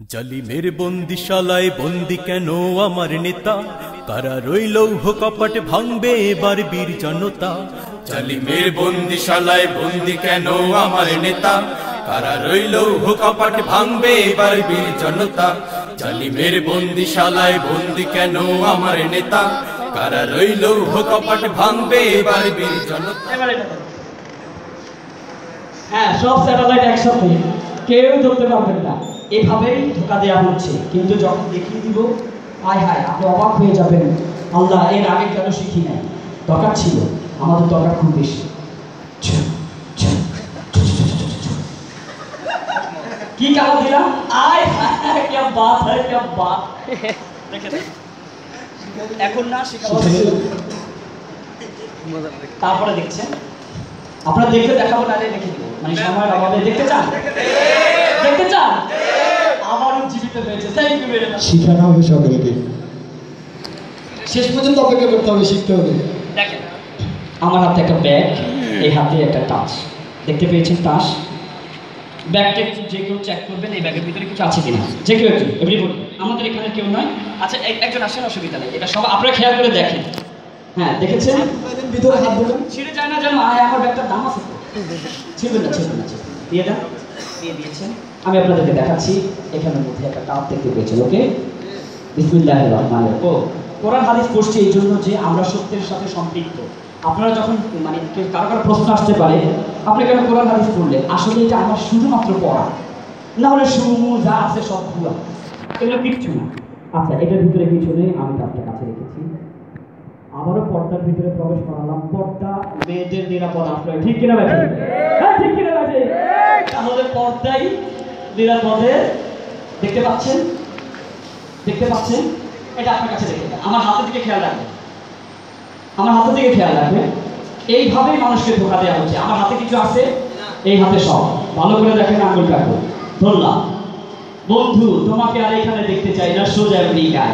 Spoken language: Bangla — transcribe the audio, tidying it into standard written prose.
জালিমের বন্দিশালায় বন্দি কেন আমার নেতা, কারা রইল কপাট ভাঙবে এবার বীর জনতা। জালিমের বন্দিশালায় বন্দি কেন আমার নেতা, কারা রইল কপাট ভাঙবে এবার বীর জনতা। জালিমের বন্দিশালায় বন্দি কেন আমার নেতা, কারা রইল কপাট ভাঙবে এবার বীর জনতা। হ্যাঁ, সব স্যাটেলাইট একসাথে কেউ ধরতে পারবেন না, এভাবেই ধোকা দেওয়া হচ্ছে। কিন্তু যখন দেখিয়ে দিব, আয় হায়, আপনি অবাক হয়ে যাবেন, আল্লাহ এর আগে কেন শিখি নাই। দরকার ছিল, আমাদের দরকার খুব বেশি। কি কাজ দিলাম, আয় হায়, क्या बात है, क्या बात। এখন না তারপরে দেখছেন, আপনারা দেখতে দেখাবো না, দেখে দিব, মানে সময়ের অভাবে। দেখতে চান, দেখতে চান, আবারও জীবিত হয়েছে। Thank you very much. শিখানো হবে সকলকে, শেষ পর্যন্ত অপেক্ষা করতে হবে, শিখতে হবে। দেখেন, আমার হাতে একটা ব্যাগ, এই হাতে একটা টাচ, দেখতে পেয়েছেন টাচ। ব্যাগটা যে কেউ চেক করবেন, এই ব্যাগের ভিতরে কিছু আছে কিনা, যে কেউ একটু, এভরিবডি। আমাদের এখানে কেউ নয়, আচ্ছা একজন আসেন, অসুবিধা নেই, এটা সব আপনারা খেয়াল করে দেখেন। হ্যাঁ, দেখেছেন, ভিতরে হাত দিলেন, ছিঁড়ে যায় না যেন। আয়, আমার ব্যাগটার দাম আছে তো, ছিঁড়বেন না, ছিঁড়বেন না, দিয়ে দেন, দিয়ে দিয়েছেন। আমি আপনাদেরকে দেখাচ্ছি, এখানের মধ্যে একটা কাপ দেখতে পেয়েছেন। ওকে, বিসমিল্লাহির রহমানির রহিম। কোরআন হাদিস পড়ছি এই জন্য যে আমরা সত্যের সাথে সম্পৃক্ত। আপনারা যখন মানে কারো কারো প্রশ্ন আসতে পারে, আপনি কেন কোরআন হাদিস পড়লেন, আসলে এটা আমার শুধুমাত্র পড়া, না হলে সুমু যা আছে সব ভুয়া, এগুলো কিচ্ছু না। আচ্ছা, এটার ভিতরে কিছু নেই, আমি কাজটা কাছে রেখেছি। আবারও পর্দার ভিতরে প্রবেশ করালাম। পর্দা মেয়েদের নিরাপদ আশ্রয়, ঠিক কিনা ব্যাঠে? হ্যাঁ, ঠিক কিনা ব্যাঠে? তাহলে পর্দাই নিরাপদে। দেখতে পাচ্ছেন, দেখতে পাচ্ছেন, এটা আপনার কাছে রেখে দেন। আমার হাতের দিকে খেয়াল রাখবেন, আমার হাতের দিকে খেয়াল রাখবেন। এইভাবেই মানুষকে ধোকা দেওয়া হচ্ছে। আমার হাতে কিছু আছে, এই হাতে সব। ভালো করে দেখেন, আঙুল কাটবো, ধরলাম। বন্ধু, তোমাকে আর এখানে দেখতে চাই না, সোজা আমেরিকায়।